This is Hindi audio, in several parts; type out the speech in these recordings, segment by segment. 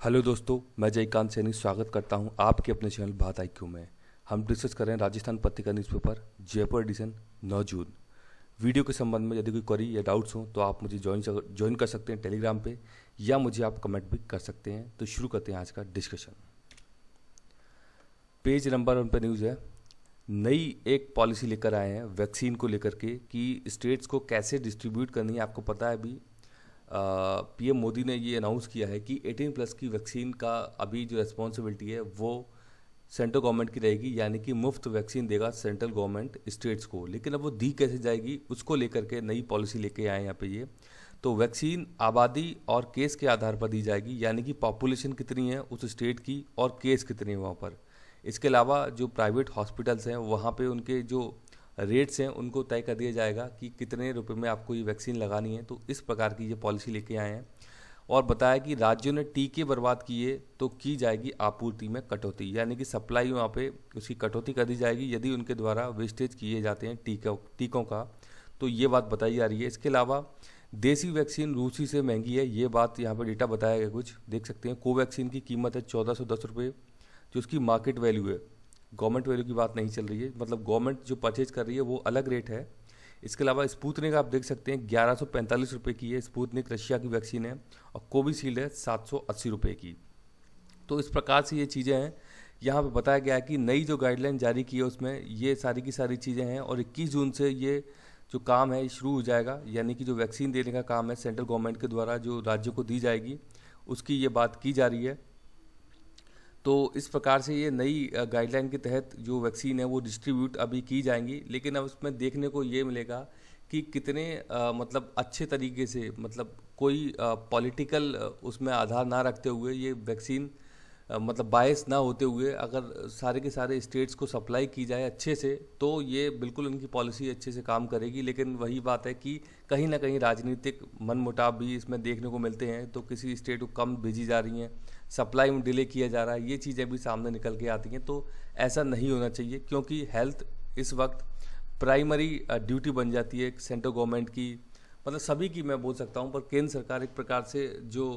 हेलो दोस्तों, मैं जयकांत सैनी स्वागत करता हूं आपके अपने चैनल बात आईक्यू में। हम डिस्कस कर रहे हैं राजस्थान पत्रिका न्यूज़पेपर जयपुर एडिशन 9 जून। वीडियो के संबंध में यदि कोई क्वेरी या डाउट्स हो तो आप मुझे ज्वाइन कर सकते हैं टेलीग्राम पे, या मुझे आप कमेंट भी कर सकते हैं। तो शुरू करते हैं आज का डिस्कशन। पेज नंबर 1 पे न्यूज़ है, नई एक पॉलिसी लेकर आए हैं वैक्सीन को लेकर के कि स्टेट्स को कैसे डिस्ट्रीब्यूट करनी है। आपको पता है अभी पीएम मोदी ने ये अनाउंस किया है कि 18+ की वैक्सीन का अभी जो रिस्पॉन्सिबिलिटी है वो सेंट्रल गवर्नमेंट की रहेगी, यानी कि मुफ्त वैक्सीन देगा सेंट्रल गवर्नमेंट स्टेट्स को। लेकिन अब वो दी कैसे जाएगी उसको लेकर के नई पॉलिसी लेके आए हैं यहाँ पे ये। तो वैक्सीन आबादी और केस के आधार पर दी जाएगी, यानी कि पॉपुलेशन कितनी है उस स्टेट की और केस कितने हैं वहाँ पर। इसके अलावा जो प्राइवेट हॉस्पिटल्स हैं वहाँ पे उनके जो रेट्स हैं उनको तय कर दिया जाएगा कि कितने रुपए में आपको ये वैक्सीन लगानी है। तो इस प्रकार की ये पॉलिसी लेके आए हैं और बताया कि राज्यों ने टीके बर्बाद किए तो की जाएगी आपूर्ति में कटौती, यानी कि सप्लाई वहाँ पे उसकी कटौती कर दी जाएगी यदि उनके द्वारा वेस्टेज किए जाते हैं टीकों का। तो ये बात बताई जा रही है। इसके अलावा देसी वैक्सीन रूसी से महंगी है, ये बात यहाँ पर डेटा बताया गया, कुछ देख सकते हैं। कोवैक्सीन की कीमत है 1410 रुपये, जो उसकी मार्केट वैल्यू है। गवर्नमेंट वैल्यू की बात नहीं चल रही है, मतलब गवर्नमेंट जो परचेज कर रही है वो अलग रेट है। इसके अलावा स्पुतनिक आप देख सकते हैं 1145 रुपये की है, स्पुतनिक रशिया की वैक्सीन है। और कोविशील्ड है 780 रुपये की। तो इस प्रकार से ये चीज़ें हैं। यहाँ पे बताया गया है कि नई जो गाइडलाइन जारी की है उसमें ये सारी की सारी चीज़ें हैं और 21 जून से ये जो काम है शुरू हो जाएगा, यानी कि जो वैक्सीन देने का काम है सेंट्रल गवर्नमेंट के द्वारा जो राज्यों को दी जाएगी उसकी ये बात की जा रही है। तो इस प्रकार से ये नई गाइडलाइन के तहत जो वैक्सीन है वो डिस्ट्रीब्यूट अभी की जाएंगी। लेकिन अब उसमें देखने को ये मिलेगा कि कितने मतलब अच्छे तरीके से, मतलब कोई पॉलिटिकल उसमें आधार ना रखते हुए ये वैक्सीन मतलब बायस ना होते हुए अगर सारे के सारे स्टेट्स को सप्लाई की जाए अच्छे से तो ये बिल्कुल उनकी पॉलिसी अच्छे से काम करेगी। लेकिन वही बात है कि कहीं ना कहीं राजनीतिक मनमुटाव भी इसमें देखने को मिलते हैं। तो किसी स्टेट को कम भेजी जा रही हैं, सप्लाई में डिले किया जा रहा है, ये चीज़ें भी सामने निकल के आती हैं। तो ऐसा नहीं होना चाहिए, क्योंकि हेल्थ इस वक्त प्राइमरी ड्यूटी बन जाती है सेंट्रल गवर्नमेंट की, मतलब सभी की मैं बोल सकता हूँ। पर केंद्र सरकार एक प्रकार से जो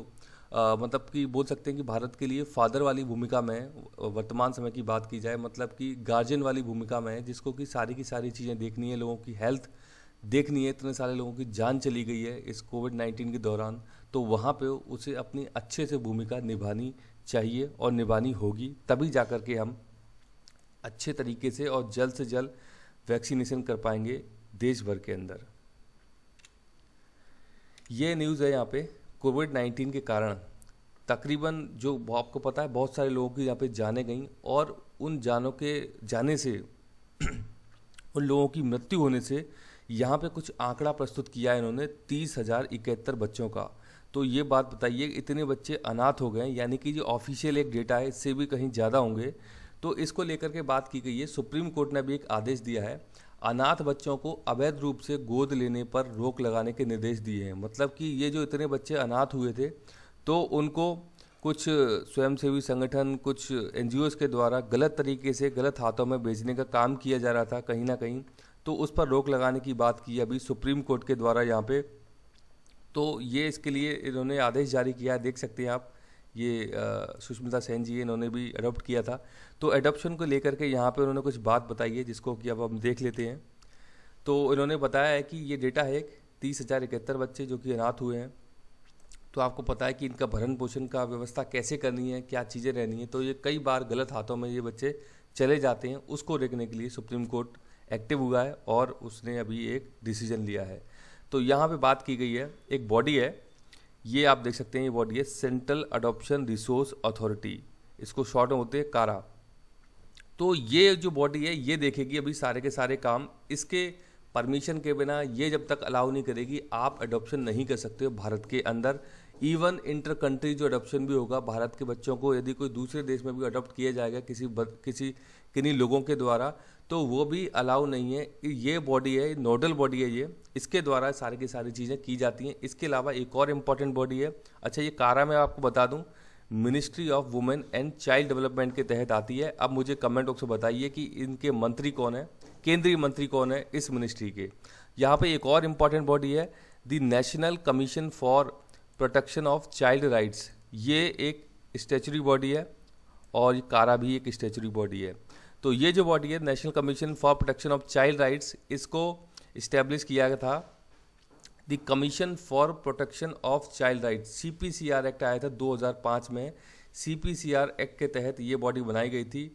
मतलब कि बोल सकते हैं कि भारत के लिए फादर वाली भूमिका में है। वर्तमान समय की बात की जाए मतलब कि गार्जियन वाली भूमिका में है, जिसको कि सारी की सारी चीज़ें देखनी है, लोगों की हेल्थ देखनी है। इतने सारे लोगों की जान चली गई है इस कोविड-19 के दौरान, तो वहाँ पे उसे अपनी अच्छे से भूमिका निभानी चाहिए और निभानी होगी, तभी जा कर के हम अच्छे तरीके से और जल्द से जल्द वैक्सीनेशन कर पाएंगे देश भर के अंदर। ये न्यूज़ है यहाँ पे, कोविड-19 के कारण तकरीबन जो आपको पता है बहुत सारे लोगों की यहाँ पे जानें गई और उन जानों के जाने से उन लोगों की मृत्यु होने से यहाँ पे कुछ आंकड़ा प्रस्तुत किया है इन्होंने 30,071 बच्चों का। तो ये बात बताइए, इतने बच्चे अनाथ हो गए, यानी कि जो ऑफिशियल एक डेटा है इससे भी कहीं ज़्यादा होंगे। तो इसको लेकर के बात की गई है। सुप्रीम कोर्ट ने भी एक आदेश दिया है, अनाथ बच्चों को अवैध रूप से गोद लेने पर रोक लगाने के निर्देश दिए हैं। मतलब कि ये जो इतने बच्चे अनाथ हुए थे तो उनको कुछ स्वयंसेवी संगठन, कुछ एनजीओज़ के द्वारा गलत तरीके से गलत हाथों में बेचने का काम किया जा रहा था कहीं ना कहीं। तो उस पर रोक लगाने की बात की अभी सुप्रीम कोर्ट के द्वारा यहाँ पे। तो ये इसके लिए इन्होंने आदेश जारी किया है, देख सकते हैं आप। ये सुष्मिता सेन जी इन्होंने भी अडॉप्ट किया था। तो एडॉप्शन को लेकर के यहाँ पे उन्होंने कुछ बात बताई है, जिसको कि अब हम देख लेते हैं। तो इन्होंने बताया है कि ये डेटा है 30,071 बच्चे जो कि अनाथ हुए हैं। तो आपको पता है कि इनका भरण पोषण का व्यवस्था कैसे करनी है, क्या चीज़ें रहनी है। तो ये कई बार गलत हाथों में ये बच्चे चले जाते हैं, उसको रोकने के लिए सुप्रीम कोर्ट एक्टिव हुआ है और उसने अभी एक डिसीजन लिया है। तो यहाँ पे बात की गई है, एक बॉडी है, ये आप देख सकते हैं, ये बॉडी है सेंट्रल अडॉप्शन रिसोर्स अथॉरिटी, इसको शॉर्ट में होते हैं कारा। तो ये जो बॉडी है ये देखेगी अभी सारे के सारे काम, इसके परमिशन के बिना ये जब तक अलाउ नहीं करेगी आप अडॉप्शन नहीं कर सकते हो भारत के अंदर। इवन इंटर कंट्री जो अडॉप्शन भी होगा भारत के बच्चों को, यदि कोई दूसरे देश में भी अडॉप्ट किया जाएगा किसी किन्हीं लोगों के द्वारा, तो वो भी अलाउ नहीं है। ये बॉडी है, नोडल बॉडी है ये, इसके द्वारा सारी की सारी चीज़ें की जाती हैं। इसके अलावा एक और इम्पॉर्टेंट बॉडी है, अच्छा ये कारा मैं आपको बता दूं, ministry of women and child development के तहत आती है। अब मुझे कमेंट बॉक्स में बताइए कि इनके मंत्री कौन है, केंद्रीय मंत्री कौन है इस मिनिस्ट्री के। यहाँ पे एक और इम्पॉर्टेंट बॉडी है, the national commission for protection of child rights. ये एक स्टैचुरी बॉडी है और कारा भी एक स्टैचुरी बॉडी है। तो ये जो बॉडी है national commission for protection of child rights, इसको इस्टेब्लिश किया गया था the commission for protection of child rights. CPCR act आया था 2005 में। CPCR एक्ट के तहत ये बॉडी बनाई गई थी,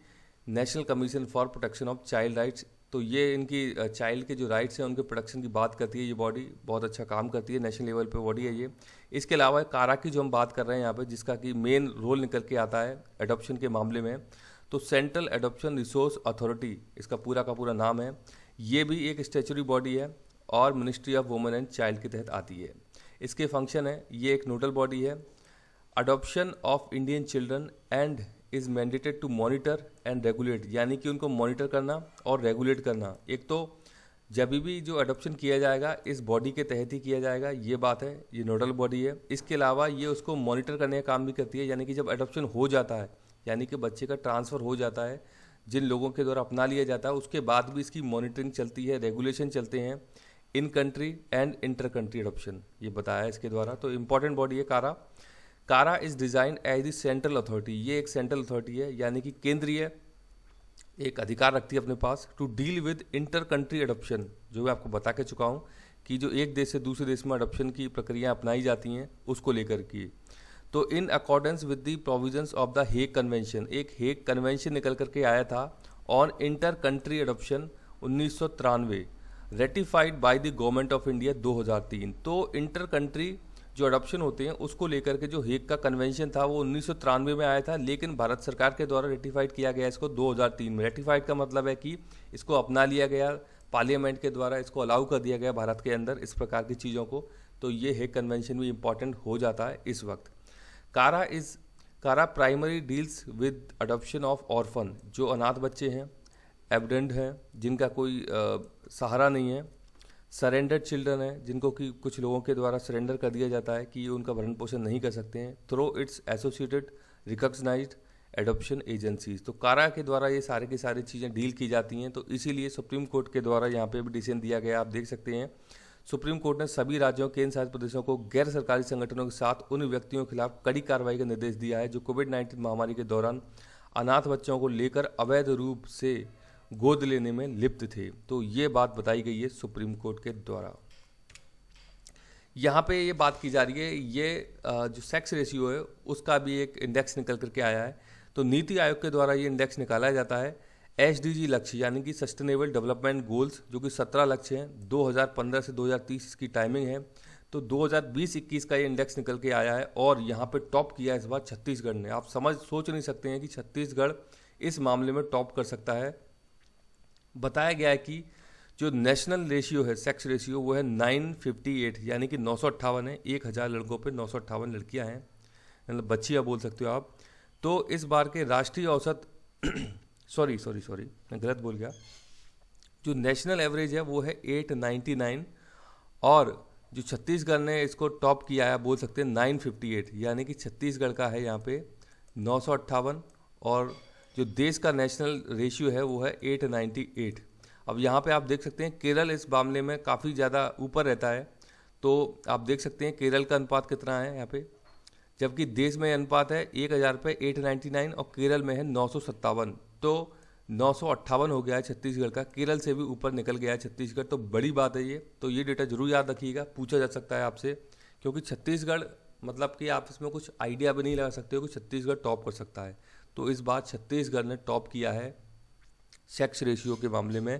national commission for protection of child rights. तो ये इनकी चाइल्ड के जो राइट्स हैं उनके प्रोटेक्शन की बात करती है। ये बॉडी बहुत अच्छा काम करती है, नेशनल लेवल पे बॉडी है ये। इसके अलावा कारा की जो हम बात कर रहे हैं यहाँ पे, जिसका कि मेन रोल निकल के आता है एडॉप्शन के मामले में, तो सेंट्रल एडॉप्शन रिसोर्स अथॉरिटी इसका पूरा का पूरा नाम है। ये भी एक स्टैचुरी बॉडी है और ministry of women and child के तहत आती है। इसके फंक्शन है, ये एक नोडल बॉडी है। Adoption of Indian children and is mandated to monitor and regulate, यानी कि उनको मॉनिटर करना और रेगुलेट करना। एक तो जब भी जो अडॉप्शन किया जाएगा इस बॉडी के तहत ही किया जाएगा, ये बात है, ये नोडल बॉडी है। इसके अलावा ये उसको मॉनिटर करने का काम भी करती है, यानी कि जब अडॉप्शन हो जाता है, यानी कि बच्चे का ट्रांसफ़र हो जाता है, जिन लोगों के द्वारा अपना लिया जाता है, उसके बाद भी इसकी मॉनिटरिंग चलती है, रेगुलेशन चलते हैं, in country and inter country adoption, ये बताया है इसके द्वारा। तो इम्पॉर्टेंट बॉडी है CARA. CARA is designed as the central authority, ये एक सेंट्रल अथॉरिटी है, यानी कि केंद्रीय एक अधिकार रखती है अपने पास to deal with inter country adoption, जो मैं आपको बता के चुका हूँ कि जो एक देश से दूसरे देश में अडॉप्शन की प्रक्रिया अपनाई जाती हैं उसको लेकर की। तो in accordance with the provisions of the Hague convention, एक हेग कन्वेंशन निकल करके आया था on inter country adoption 1993, ratified by the government of India 2003। तो इंटर कंट्री जो अडॉप्शन होते हैं उसको लेकर के जो हेग का कन्वेंशन था वो 1993 में आया था, लेकिन भारत सरकार के द्वारा रेटिफाइड किया गया इसको 2003 में। रेटिफाइड का मतलब है कि इसको अपना लिया गया, पार्लियामेंट के द्वारा इसको अलाउ कर दिया गया भारत के अंदर इस प्रकार की चीज़ों को। तो ये हेग कन्वेंशन भी इंपॉर्टेंट हो जाता है इस वक्त। कारा primary deals with adoption of orphan, जो अनाथ बच्चे हैं, एबडेंट हैं, जिनका कोई सहारा नहीं है, सरेंडर्ड चिल्ड्रन है, जिनको कि कुछ लोगों के द्वारा सरेंडर कर दिया जाता है कि ये उनका भरण पोषण नहीं कर सकते हैं, through its associated recognised adoption agencies. तो कारा के द्वारा ये सारे की सारी चीज़ें डील की जाती हैं। तो इसीलिए सुप्रीम कोर्ट के द्वारा यहाँ पे भी डिसीजन दिया गया, आप देख सकते हैं। सुप्रीम कोर्ट ने सभी राज्यों केंद्र शासित प्रदेशों को गैर सरकारी संगठनों के साथ उन व्यक्तियों के खिलाफ कड़ी कार्रवाई का निर्देश दिया है जो कोविड-19 महामारी के दौरान अनाथ बच्चों को लेकर अवैध रूप से गोद लेने में लिप्त थे। तो ये बात बताई गई है सुप्रीम कोर्ट के द्वारा। यहाँ पे ये बात की जा रही है, ये जो सेक्स रेशियो है उसका भी एक इंडेक्स निकल करके आया है। तो नीति आयोग के द्वारा ये इंडेक्स निकाला जाता है। SDG लक्ष्य यानी कि सस्टेनेबल डेवलपमेंट गोल्स, जो कि 17 लक्ष्य हैं, 2015 से 2030 इसकी टाइमिंग है। तो 2020-21 का ये इंडेक्स निकल के आया है और यहाँ पे टॉप किया है इस बार छत्तीसगढ़ ने। आप सोच नहीं सकते हैं कि छत्तीसगढ़ इस मामले में टॉप कर सकता है। बताया गया है कि जो नेशनल रेशियो है, सेक्स रेशियो, वो है 958, यानी कि 958 है। 1000 लड़कों पे 958 लड़कियां हैं, मतलब बच्चियां बोल सकते हो आप। तो इस बार के राष्ट्रीय औसत सॉरी मैं गलत बोल गया, जो नेशनल एवरेज है वो है 899 और जो छत्तीसगढ़ ने इसको टॉप किया है बोल सकते हैं 958, यानी कि छत्तीसगढ़ का है यहाँ पे 958 और जो देश का नेशनल रेशियो है वो है 898। अब यहाँ पे आप देख सकते हैं केरल इस मामले में काफ़ी ज़्यादा ऊपर रहता है। तो आप देख सकते हैं केरल का अनुपात कितना है यहाँ पे, जबकि देश में अनुपात है 1000 पे 899 और केरल में है 957। तो 958 हो गया है छत्तीसगढ़ का, केरल से भी ऊपर निकल गया है छत्तीसगढ़। तो बड़ी बात है ये। तो ये डेटा जरूर याद रखिएगा, पूछा जा सकता है आपसे, क्योंकि छत्तीसगढ़ मतलब कि आप इसमें कुछ आइडिया भी नहीं लगा सकते हो कि छत्तीसगढ़ टॉप कर सकता है। तो इस बार छत्तीसगढ़ ने टॉप किया है सेक्स रेशियो के मामले में।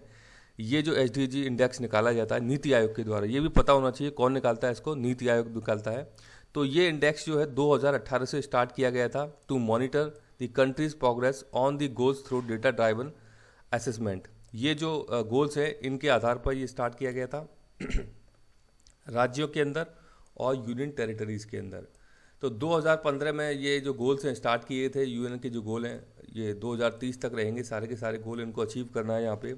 ये जो SDG इंडेक्स निकाला जाता है नीति आयोग के द्वारा, ये भी पता होना चाहिए कौन निकालता है इसको, नीति आयोग निकालता है। तो ये इंडेक्स जो है 2018 से स्टार्ट किया गया था to monitor the countries progress on the goals through data driven assessment. ये जो गोल्स है इनके आधार पर ये स्टार्ट किया गया था राज्यों के अंदर और यूनियन टेरिटरीज के अंदर। तो 2015 में ये जो गोल्स हैं स्टार्ट किए थे, UN के जो गोल हैं ये 2030 तक रहेंगे, सारे के सारे गोल इनको अचीव करना है यहाँ पे।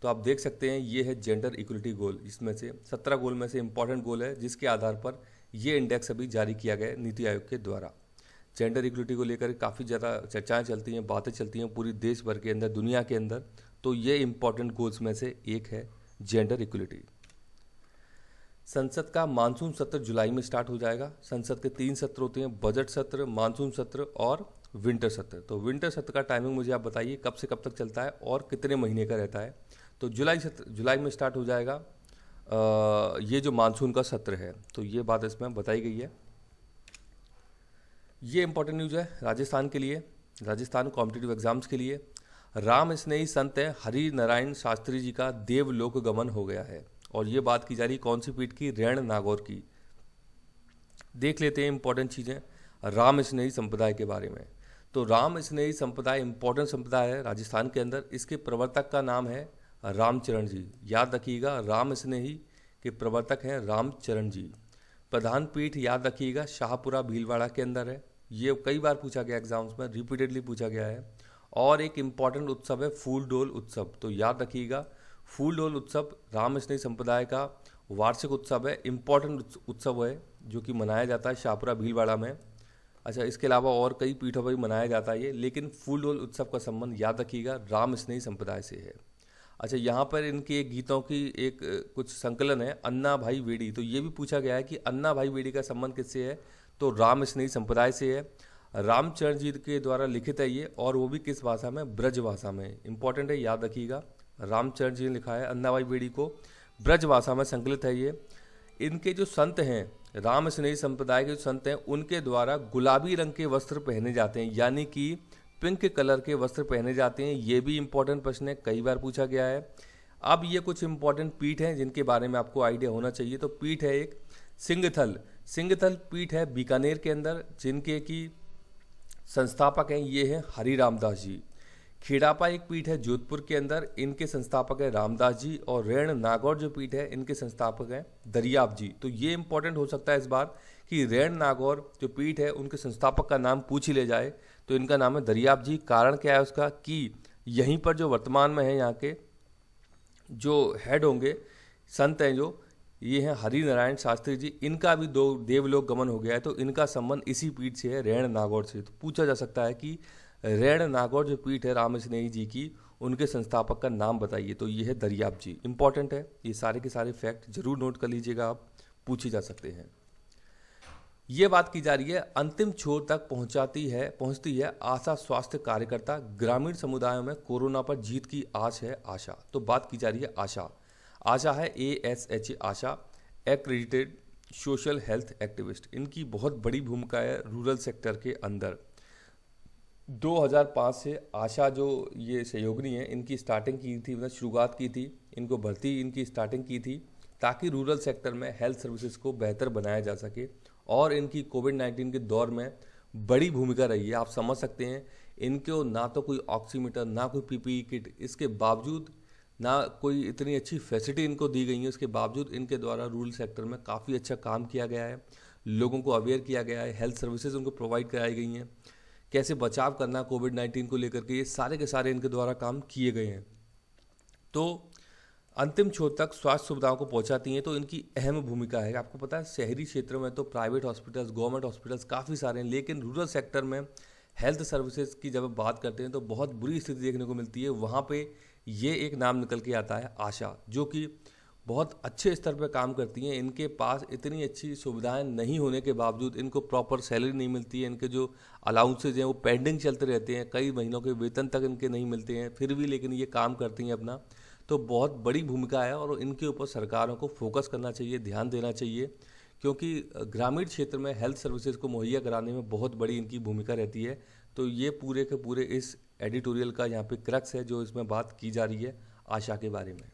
तो आप देख सकते हैं ये है जेंडर इक्वलिटी गोल, इसमें से 17 गोल में से इंपॉर्टेंट गोल है जिसके आधार पर ये इंडेक्स अभी जारी किया गया है नीति आयोग के द्वारा। जेंडर इक्वलिटी को लेकर काफ़ी ज़्यादा चर्चाएँ चलती हैं, बातें चलती हैं पूरी देश भर के अंदर, दुनिया के अंदर। तो ये इंपॉर्टेंट गोल्स में से एक है जेंडर इक्वलिटी। संसद का मानसून सत्र जुलाई में स्टार्ट हो जाएगा। संसद के 3 सत्र होते हैं, बजट सत्र, मानसून सत्र और विंटर सत्र। तो विंटर सत्र का टाइमिंग मुझे आप बताइए कब से कब तक चलता है और कितने महीने का रहता है। तो जुलाई में स्टार्ट हो जाएगा ये जो मानसून का सत्र है। तो ये बात इसमें बताई गई है। ये इंपॉर्टेंट न्यूज़ है राजस्थान के लिए, राजस्थान कॉम्पिटिटिव एग्जाम्स के लिए। राम स्नेही संत हरि नारायण शास्त्री जी का देवलोक गमन हो गया है। और ये बात की जा रही कौन सी पीठ की? रैण नागौर की। देख लेते हैं इंपॉर्टेंट चीज़ें राम स्नेही संप्रदाय के बारे में। तो राम स्नेही संप्रदाय इंपॉर्टेंट संप्रदाय है राजस्थान के अंदर। इसके प्रवर्तक का नाम है रामचरण जी। याद रखिएगा, राम स्नेही के प्रवर्तक हैं रामचरण जी। प्रधान पीठ याद रखिएगा शाहपुरा भीलवाड़ा के अंदर है। ये कई बार पूछा गया एग्जाम्स में, रिपीटेडली पूछा गया है। और एक इम्पॉर्टेंट उत्सव है फूल डोल उत्सव। तो याद रखिएगा फूल डोल उत्सव राम स्नेही संप्रदाय का वार्षिक उत्सव है, इम्पॉर्टेंट उत्सव है जो कि मनाया जाता है शाहपुरा भीलवाड़ा में। अच्छा, इसके अलावा और कई पीठों पर भी मनाया जाता है ये, लेकिन फूल डोल उत्सव का संबंध याद रखिएगा राम स्नेही संप्रदाय से है। अच्छा, यहाँ पर इनके गीतों की एक कुछ संकलन है अन्ना भाई वेड़ी। तो ये भी पूछा गया है कि अन्ना भाई वेड़ी का संबंध किससे है? तो राम स्नेही संप्रदाय से है। रामचरण जी के द्वारा लिखित है ये, और वो भी किस भाषा में? ब्रज भाषा में। इंपॉर्टेंट है, याद रखिएगा। रामचरण जी ने लिखा है अन्ना भाई वेड़ी को, ब्रज भाषा में संकलित है ये। इनके जो संत हैं, राम स्नेही संप्रदाय के जो संत हैं, उनके द्वारा गुलाबी रंग के वस्त्र पहने जाते हैं, यानी कि पिंक कलर के वस्त्र पहने जाते हैं। ये भी इंपॉर्टेंट प्रश्न है, कई बार पूछा गया है। अब ये कुछ इंपॉर्टेंट पीठ हैं जिनके बारे में आपको आइडिया होना चाहिए। तो पीठ है एक सिंगथल, सिंगथल पीठ है बीकानेर के अंदर, जिनके की संस्थापक हैं ये हैं हरि रामदास जी। खेड़ापा एक पीठ है जोधपुर के अंदर, इनके संस्थापक है रामदास जी। और रैण नागौर जो पीठ है, इनके संस्थापक हैं दरियाब जी। तो ये इंपॉर्टेंट हो सकता है इस बार कि रैण नागौर जो पीठ है उनके संस्थापक का नाम पूछ ही ले जाए, तो इनका नाम है दरियाब जी। कारण क्या है उसका? कि यहीं पर जो वर्तमान में है यहाँ के जो हेड होंगे, संत हैं जो, ये हैं हरि नारायण शास्त्री जी। इनका भी दो देवलोक गमन हो गया है, तो इनका संबंध इसी पीठ से है, रैण नागौर से। तो पूछा जा सकता है कि रैण नागौर जो पीठ है राम स्नेही जी की, उनके संस्थापक का नाम बताइए। तो ये है दरियाब जी। इंपॉर्टेंट है, ये सारे के सारे फैक्ट जरूर नोट कर लीजिएगा, आप पूछी जा सकते हैं। ये बात की जा रही है अंतिम छोर तक पहुंचती है आशा स्वास्थ्य कार्यकर्ता। ग्रामीण समुदायों में कोरोना पर जीत की आश है आशा। तो बात की जा रही है आशा। आशा है ASH आशा, एक्रेडिटेड सोशल हेल्थ एक्टिविस्ट। इनकी बहुत बड़ी भूमिका है रूरल सेक्टर के अंदर। 2005 से आशा जो ये सहयोगिनी है, इनकी स्टार्टिंग की थी, मतलब शुरुआत की थी, इनको भर्ती इनकी स्टार्टिंग की थी ताकि रूरल सेक्टर में हेल्थ सर्विसेज को बेहतर बनाया जा सके। और इनकी कोविड-19 के दौर में बड़ी भूमिका रही है। आप समझ सकते हैं, इनको ना तो कोई ऑक्सीमीटर, ना कोई PPE किट, इसके बावजूद ना कोई इतनी अच्छी फैसिलिटी इनको दी गई है, उसके बावजूद इनके द्वारा रूरल सेक्टर में काफ़ी अच्छा काम किया गया है। लोगों को अवेयर किया गया है, हेल्थ सर्विसेज उनको प्रोवाइड कराई गई हैं, कैसे बचाव करना कोविड-19 को लेकर के, ये सारे के सारे इनके द्वारा काम किए गए हैं। तो अंतिम छोर तक स्वास्थ्य सुविधाओं को पहुंचाती हैं, तो इनकी अहम भूमिका है। आपको पता है शहरी क्षेत्रों में तो प्राइवेट हॉस्पिटल्स, गवर्नमेंट हॉस्पिटल्स काफ़ी सारे हैं, लेकिन रूरल सेक्टर में हेल्थ सर्विसेज की जब बात करते हैं तो बहुत बुरी स्थिति देखने को मिलती है। वहाँ पे ये एक नाम निकल के आता है आशा, जो कि बहुत अच्छे स्तर पर काम करती हैं। इनके पास इतनी अच्छी सुविधाएं नहीं होने के बावजूद इनको प्रॉपर सैलरी नहीं मिलती है। इनके जो अलाउंसेज हैं वो पेंडिंग चलते रहते हैं, कई महीनों के वेतन तक इनके नहीं मिलते हैं, फिर भी लेकिन ये काम करती हैं अपना। तो बहुत बड़ी भूमिका है और इनके ऊपर सरकारों को फोकस करना चाहिए, ध्यान देना चाहिए, क्योंकि ग्रामीण क्षेत्र में हेल्थ सर्विसेज को मुहैया कराने में बहुत बड़ी इनकी भूमिका रहती है। तो ये पूरे के पूरे इस एडिटोरियल का यहाँ पे क्रक्स है जो इसमें बात की जा रही है आशा के बारे में।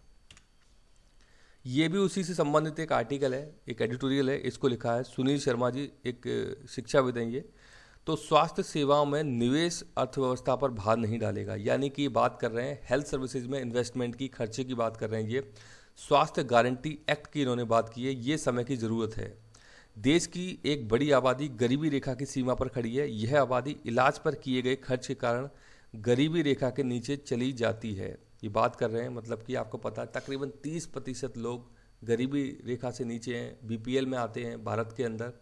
ये भी उसी से संबंधित एक आर्टिकल है, एक एडिटोरियल है, इसको लिखा है सुनील शर्मा जी, एक शिक्षाविद हैं ये। तो स्वास्थ्य सेवाओं में निवेश अर्थव्यवस्था पर भार नहीं डालेगा, यानी कि बात कर रहे हैं हेल्थ सर्विसेज में इन्वेस्टमेंट की, खर्चे की बात कर रहे हैं। ये स्वास्थ्य गारंटी एक्ट की इन्होंने बात की है, ये समय की ज़रूरत है। देश की एक बड़ी आबादी गरीबी रेखा की सीमा पर खड़ी है। यह आबादी इलाज पर किए गए खर्च के कारण गरीबी रेखा के नीचे चली जाती है। ये बात कर रहे हैं, मतलब कि आपको पता है तकरीबन 30% लोग गरीबी रेखा से नीचे हैं, BPL में आते हैं भारत के अंदर।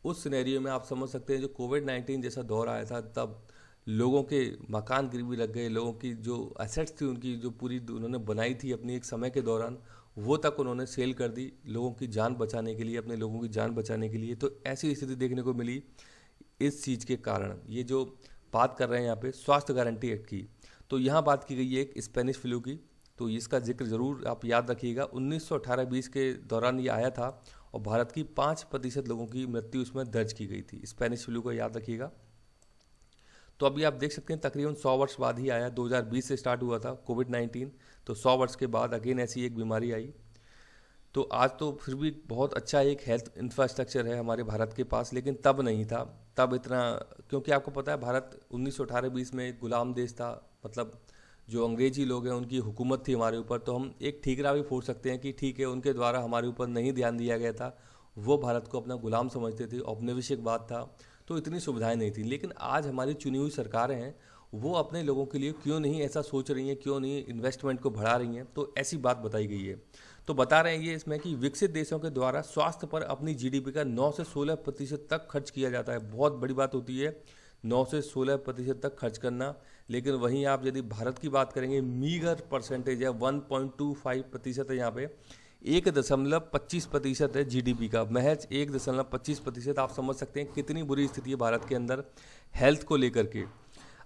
उस सिनेरियो में आप समझ सकते हैं जो कोविड-19 जैसा दौर आया था, तब लोगों के मकान गिरवी लग गए, लोगों की जो एसेट्स थी उनकी जो पूरी उन्होंने बनाई थी अपनी एक समय के दौरान, वो तक उन्होंने सेल कर दी लोगों की जान बचाने के लिए, अपने लोगों की जान बचाने के लिए। तो ऐसी स्थिति देखने को मिली इस चीज़ के कारण। ये जो बात कर रहे हैं यहाँ पे स्वास्थ्य गारंटी एक्ट की, तो यहाँ बात की गई है एक स्पेनिश फ्लू की, तो इसका जिक्र ज़रूर आप याद रखिएगा। 1918-20 के दौरान ये आया था और भारत की 5% लोगों की मृत्यु इसमें दर्ज की गई थी। स्पेनिश फ्लू को याद रखिएगा। तो अभी आप देख सकते हैं तकरीबन 100 वर्ष बाद ही आया, 2020 से स्टार्ट हुआ था कोविड-19, तो 100 वर्ष के बाद अगेन ऐसी एक बीमारी आई। तो आज तो फिर भी बहुत अच्छा एक हेल्थ इंफ्रास्ट्रक्चर है हमारे भारत के पास, लेकिन तब नहीं था। तब इतना, क्योंकि आपको पता है भारत 1918-20 में एक गुलाम देश था, मतलब जो अंग्रेजी लोग हैं उनकी हुकूमत थी हमारे ऊपर। तो हम एक ठीकरा भी फोड़ सकते हैं कि ठीक है, उनके द्वारा हमारे ऊपर नहीं ध्यान दिया गया था, वो भारत को अपना गुलाम समझते थे, औपनिवेशिकवाद था, तो इतनी सुविधाएं नहीं थी। लेकिन आज हमारी चुनी हुई सरकारें हैं, वो अपने लोगों के लिए क्यों नहीं ऐसा सोच रही हैं, क्यों नहीं इन्वेस्टमेंट को बढ़ा रही हैं, तो ऐसी बात बताई गई है। तो बता रहे हैं ये इसमें कि विकसित देशों के द्वारा स्वास्थ्य पर अपनी जीडीपी का 9 से 16% तक खर्च किया जाता है। बहुत बड़ी बात होती है 9 से 16% तक खर्च करना, लेकिन वहीं आप यदि भारत की बात करेंगे, मीगर परसेंटेज है, 1.25% है यहाँ पे, 1.25% है जीडीपी का, महज 1.25%। आप समझ सकते हैं कितनी बुरी स्थिति है भारत के अंदर हेल्थ को लेकर के।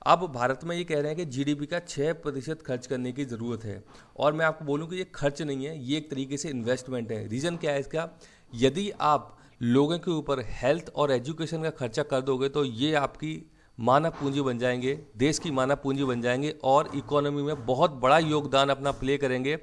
अब भारत में ये कह रहे हैं कि जीडीपी का 6% खर्च करने की ज़रूरत है, और मैं आपको बोलूँ कि ये खर्च नहीं है, ये एक तरीके से इन्वेस्टमेंट है। रीज़न क्या है इसका? यदि आप लोगों के ऊपर हेल्थ और एजुकेशन का खर्चा कर दोगे तो ये आपकी मानव पूंजी बन जाएंगे, देश की मानव पूंजी बन जाएंगे और इकोनॉमी में बहुत बड़ा योगदान अपना प्ले करेंगे।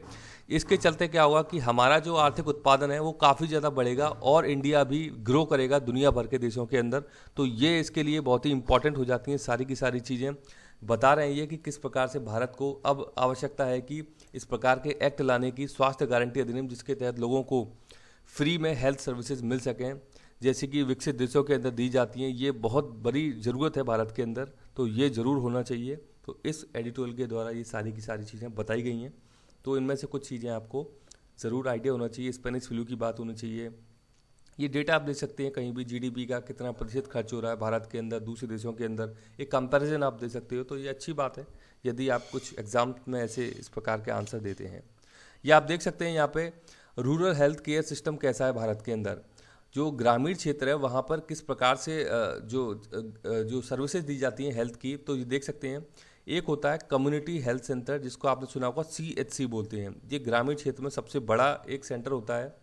इसके चलते क्या होगा कि हमारा जो आर्थिक उत्पादन है वो काफ़ी ज़्यादा बढ़ेगा और इंडिया भी ग्रो करेगा दुनिया भर के देशों के अंदर। तो ये इसके लिए बहुत ही इंपॉर्टेंट हो जाती हैं सारी की सारी चीज़ें। बता रहे हैं ये कि किस प्रकार से भारत को अब आवश्यकता है कि इस प्रकार के एक्ट लाने की, स्वास्थ्य गारंटी अधिनियम जिसके तहत लोगों को फ्री में हेल्थ सर्विसेज मिल सकें, जैसे कि विकसित देशों के अंदर दी जाती हैं। ये बहुत बड़ी ज़रूरत है भारत के अंदर, तो ये ज़रूर होना चाहिए। तो इस एडिटोरियल के द्वारा ये सारी की सारी चीज़ें बताई गई हैं, तो इनमें से कुछ चीज़ें आपको ज़रूर आइडिया होना चाहिए। स्पेनिश फ्लू की बात होनी चाहिए। ये डेटा आप देख सकते हैं कहीं भी, जीडीपी का कितना प्रतिशत खर्च हो रहा है भारत के अंदर दूसरे देशों के अंदर, एक कंपैरिजन आप दे सकते हो। तो ये अच्छी बात है यदि आप कुछ एग्जाम में ऐसे इस प्रकार के आंसर देते हैं। ये आप देख सकते हैं यहाँ पे रूरल हेल्थ केयर सिस्टम कैसा है भारत के अंदर। जो ग्रामीण क्षेत्र है वहाँ पर किस प्रकार से जो सर्विसेज दी जाती हैं हेल्थ की, तो ये देख सकते हैं। एक होता है कम्युनिटी हेल्थ सेंटर, जिसको आपने सुना होगा CHC बोलते हैं। ये ग्रामीण क्षेत्र में सबसे बड़ा एक सेंटर होता है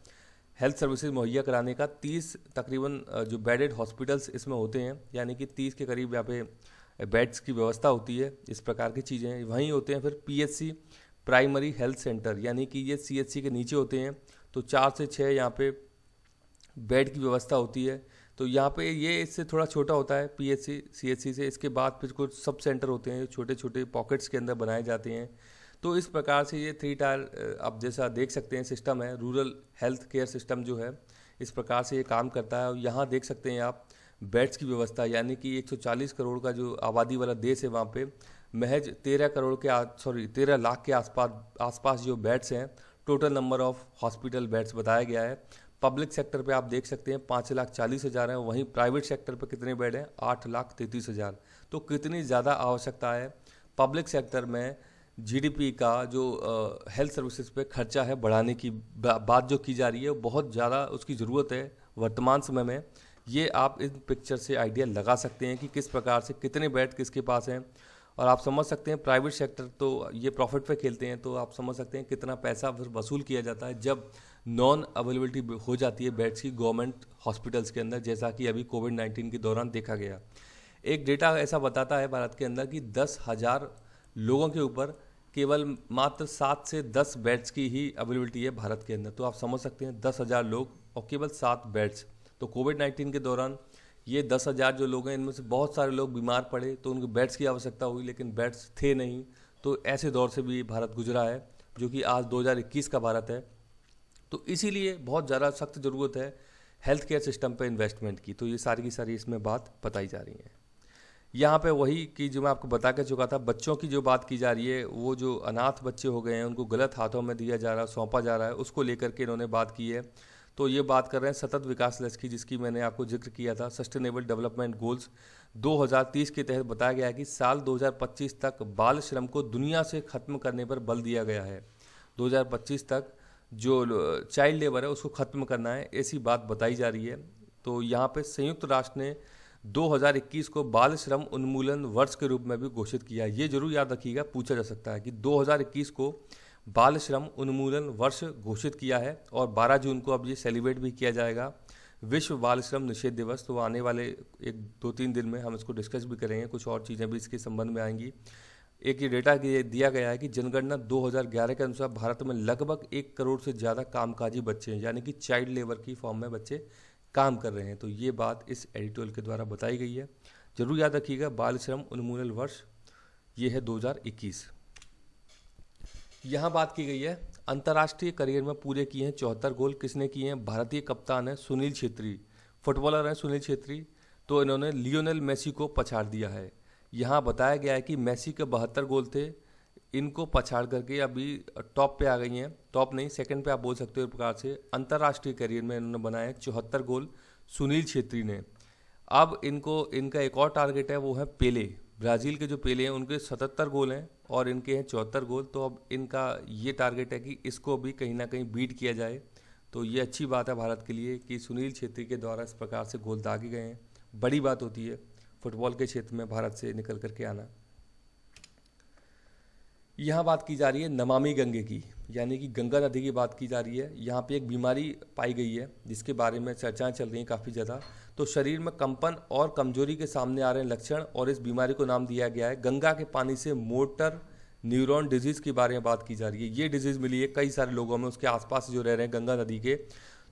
हेल्थ सर्विसेज मुहैया कराने का। 30 तकरीबन जो बेडेड हॉस्पिटल्स इसमें होते हैं, यानी कि 30 के करीब यहाँ पे बेड्स की व्यवस्था होती है। इस प्रकार की चीज़ें वहीं होते हैं। फिर PHC प्राइमरी हेल्थ सेंटर, यानी कि ये CHC के नीचे होते हैं। तो 4 से 6 यहाँ पे बेड की व्यवस्था होती है। तो यहाँ पे ये इससे थोड़ा छोटा होता है PHC CHC से। इसके बाद फिर कुछ सब सेंटर होते हैं, छोटे छोटे पॉकेट्स के अंदर बनाए जाते हैं। तो इस प्रकार से ये 3 टायर आप जैसा देख सकते हैं सिस्टम है, रूरल हेल्थ केयर सिस्टम जो है, इस प्रकार से ये काम करता है। और यहाँ देख सकते हैं आप बेड्स की व्यवस्था, यानी कि 140 करोड़ का जो आबादी वाला देश है, वहाँ पे महज 13 लाख के आसपास जो बेड्स हैं, total number of hospital beds बताया गया है। पब्लिक सेक्टर पे आप देख सकते हैं 5,40,000 हैं, वहीं प्राइवेट सेक्टर पे कितने बेड हैं? 8,33,000। तो कितनी ज़्यादा आवश्यकता है पब्लिक सेक्टर में जीडीपी का जो हेल्थ सर्विसेज पे खर्चा है बढ़ाने की बात जो की जा रही है, बहुत ज़्यादा उसकी ज़रूरत है वर्तमान समय में। ये आप इन पिक्चर से आइडिया लगा सकते हैं कि किस प्रकार से कितने बेड किसके पास हैं, और आप समझ सकते हैं प्राइवेट सेक्टर तो ये प्रॉफिट पे खेलते हैं। तो आप समझ सकते हैं कितना पैसा फिर वसूल किया जाता है जब नॉन अवेलेबिलिटी हो जाती है बेड्स की गवर्नमेंट हॉस्पिटल्स के अंदर, जैसा कि अभी कोविड-19 के दौरान देखा गया। एक डेटा ऐसा बताता है भारत के अंदर कि 10,000 लोगों के ऊपर केवल मात्र 7 से 10 बेड्स की ही अवेलेबिलिटी है भारत के अंदर। तो आप समझ सकते हैं 10,000 लोग और केवल 7 बेड्स। तो कोविड-19 के दौरान ये 10,000 जो लोग हैं, इनमें से बहुत सारे लोग बीमार पड़े, तो उनको बेड्स की आवश्यकता हुई, लेकिन बेड्स थे नहीं। तो ऐसे दौर से भी भारत गुजरा है, जो कि आज 2021 का भारत है। तो इसीलिए बहुत ज़्यादा सख्त ज़रूरत है हेल्थ केयर सिस्टम पे इन्वेस्टमेंट की। तो ये सारी की सारी इसमें बात बताई जा रही है। यहाँ पे वही कि जो मैं आपको बता के चुका था, बच्चों की जो बात की जा रही है, वो जो अनाथ बच्चे हो गए हैं उनको गलत हाथों में दिया जा रहा है, सौंपा जा रहा है, उसको लेकर के इन्होंने बात की है। तो ये बात कर रहे हैं सतत विकास लक्ष्य की, जिसकी मैंने आपको जिक्र किया था, सस्टेनेबल डेवलपमेंट गोल्स 2030 के तहत बताया गया है कि साल 2025 तक बाल श्रम को दुनिया से खत्म करने पर बल दिया गया है। 2025 तक जो चाइल्ड लेबर है उसको ख़त्म करना है, ऐसी बात बताई जा रही है। तो यहाँ पे संयुक्त राष्ट्र ने 2021 को बाल श्रम उन्मूलन वर्ष के रूप में भी घोषित किया है। ये जरूर याद रखिएगा, पूछा जा सकता है कि 2021 को बाल श्रम उन्मूलन वर्ष घोषित किया है और 12 जून को अब ये सेलिब्रेट भी किया जाएगा, विश्व बाल श्रम निषेध दिवस। तो आने वाले 1-2-3 दिन में हम इसको डिस्कस भी करेंगे, कुछ और चीज़ें भी इसके संबंध में आएंगी। एक ये डेटा दिया गया है कि जनगणना 2011 के अनुसार भारत में लगभग 1 करोड़ से ज़्यादा कामकाजी बच्चे हैं, यानी कि चाइल्ड लेबर की फॉर्म में बच्चे काम कर रहे हैं। तो ये बात इस एडिटोरियल के द्वारा बताई गई है, जरूर याद रखिएगा। बाल श्रम उन्मूलन वर्ष ये है 2021। यहाँ बात की गई है अंतर्राष्ट्रीय करियर में पूरे किए हैं 74 गोल। किसने किए हैं? भारतीय कप्तान है सुनील छेत्री, फुटबॉलर हैं सुनील छेत्री। तो इन्होंने लियोनेल मेसी को पछाड़ दिया है। यहाँ बताया गया है कि मेसी के 72 गोल थे, इनको पछाड़ करके अभी टॉप पे आ गई हैं। टॉप नहीं, सेकंड पे आप बोल सकते हो इस प्रकार से। अंतर्राष्ट्रीय करियर में इन्होंने बनाए 74 गोल सुनील छेत्री ने। अब इनका एक और टारगेट है, वो है पेले। ब्राज़ील के जो पेले हैं उनके 77 गोल हैं और इनके हैं 74 गोल। तो अब इनका ये टारगेट है कि इसको भी कहीं ना कहीं बीट किया जाए। तो ये अच्छी बात है भारत के लिए कि सुनील छेत्री के द्वारा इस प्रकार से गोल दागे गए हैं। बड़ी बात होती है फुटबॉल के क्षेत्र में भारत से निकल करके आना। यहाँ बात की जा रही है नमामि गंगे की, यानी कि गंगा नदी की बात की जा रही है। यहाँ पे एक बीमारी पाई गई है जिसके बारे में चर्चाएं चल रही हैं काफ़ी ज़्यादा। तो शरीर में कंपन और कमजोरी के सामने आ रहे हैं लक्षण, और इस बीमारी को नाम दिया गया है गंगा के पानी से मोटर न्यूरॉन डिजीज़ के बारे में बात की जा रही है। ये डिजीज़ मिली है कई सारे लोगों में, उसके आसपास जो रह रहे हैं गंगा नदी के।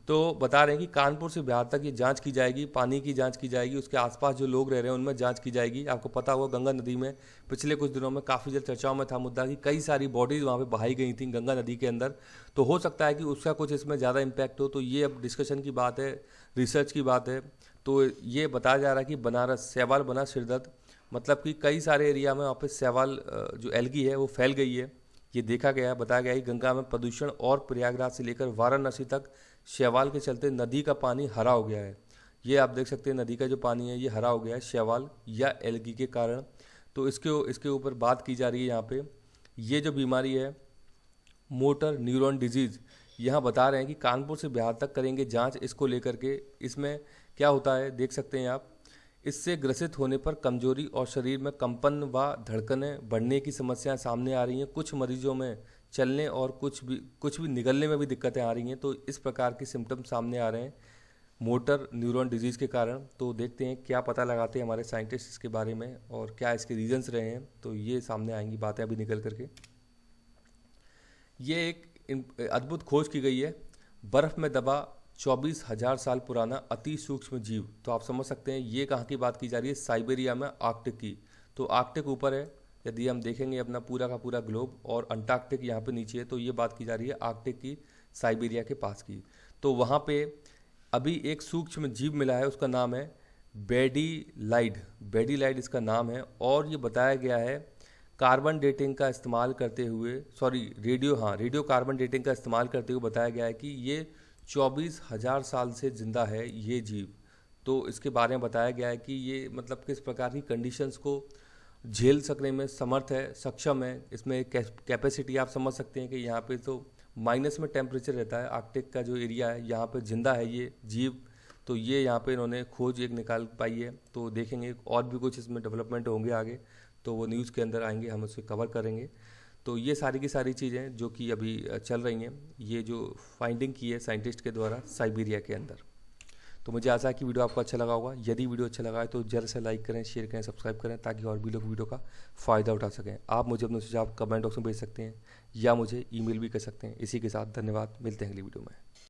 तो बता रहे हैं कि कानपुर से बिहार तक ये जांच की जाएगी, पानी की जांच की जाएगी, उसके आसपास जो लोग रह रहे हैं उनमें जांच की जाएगी। आपको पता होगा गंगा नदी में पिछले कुछ दिनों में काफ़ी ज़्यादा चर्चाओं में था मुद्दा कि कई सारी बॉडीज़ वहाँ पे बहाई गई थी गंगा नदी के अंदर। तो हो सकता है कि उसका कुछ इसमें ज़्यादा इम्पैक्ट हो। तो ये अब डिस्कशन की बात है, रिसर्च की बात है। तो ये बताया जा रहा है कि बनारस शैवाल बना सिरदर्द, मतलब कि कई सारे एरिया में वहाँ पे शैवाल जो एल्गी है वो फैल गई है। ये देखा गया है, बताया गया है कि गंगा में प्रदूषण और प्रयागराज से लेकर वाराणसी तक शैवाल के चलते नदी का पानी हरा हो गया है। ये आप देख सकते हैं नदी का जो पानी है ये हरा हो गया है शैवाल या एल्गी के कारण। तो इसके ऊपर बात की जा रही है यहाँ पे। ये जो बीमारी है मोटर न्यूरॉन डिजीज़, यहाँ बता रहे हैं कि कानपुर से बिहार तक करेंगे जांच इसको लेकर के। इसमें क्या होता है देख सकते हैं आप। इससे ग्रसित होने पर कमजोरी और शरीर में कंपन व धड़कनें बढ़ने की समस्याएं सामने आ रही हैं। कुछ मरीजों में चलने और कुछ भी निगलने में भी दिक्कतें आ रही हैं। तो इस प्रकार के सिम्टम सामने आ रहे हैं मोटर न्यूरॉन डिजीज़ के कारण। तो देखते हैं क्या पता लगाते हैं हमारे साइंटिस्ट इसके बारे में और क्या इसके रीजंस रहे हैं। तो ये सामने आएंगी बातें अभी निकल करके। ये एक अद्भुत खोज की गई है, बर्फ़ में दबा 24,000 साल पुराना अति सूक्ष्म जीव। तो आप समझ सकते हैं ये कहाँ की बात की जा रही है, साइबेरिया में आर्कटिक की। तो आर्कटिक ऊपर है, यदि हम देखेंगे अपना पूरा का पूरा ग्लोब, और अंटार्कटिक यहाँ पे नीचे है। तो ये बात की जा रही है आर्कटिक की, साइबेरिया के पास की। तो वहाँ पे अभी एक सूक्ष्म जीव मिला है, उसका नाम है बेडीलाइड। बेडीलाइड इसका नाम है। और ये बताया गया है कार्बन डेटिंग का इस्तेमाल करते हुए, रेडियो कार्बन डेटिंग का इस्तेमाल करते हुए बताया गया है कि ये 24,000 साल से जिंदा है ये जीव। तो इसके बारे में बताया गया है कि ये मतलब किस प्रकार की कंडीशंस को झेल सकने में समर्थ है, सक्षम है। इसमें कैपेसिटी आप समझ सकते हैं कि यहाँ पे तो माइनस में टेम्परेचर रहता है, आर्कटिक का जो एरिया है यहाँ पे जिंदा है ये जीव। तो ये यहाँ पे इन्होंने खोज एक निकाल पाई है। तो देखेंगे और भी कुछ इसमें डेवलपमेंट होंगे आगे, तो वो न्यूज़ के अंदर आएंगे, हम उसे कवर करेंगे। तो ये सारी की सारी चीज़ें जो कि अभी चल रही हैं, ये जो फाइंडिंग की है साइंटिस्ट के द्वारा साइबेरिया के अंदर। तो मुझे आशा है कि वीडियो आपको अच्छा लगा होगा। यदि वीडियो अच्छा लगा है तो जल्द से लाइक करें, शेयर करें, सब्सक्राइब करें, ताकि और भी लोग वीडियो का फ़ायदा उठा सकें। आप मुझे अपने सुझाव कमेंट बॉक्स में भेज सकते हैं या मुझे ईमेल भी कर सकते हैं। इसी के साथ धन्यवाद, मिलते हैं अगली वीडियो में।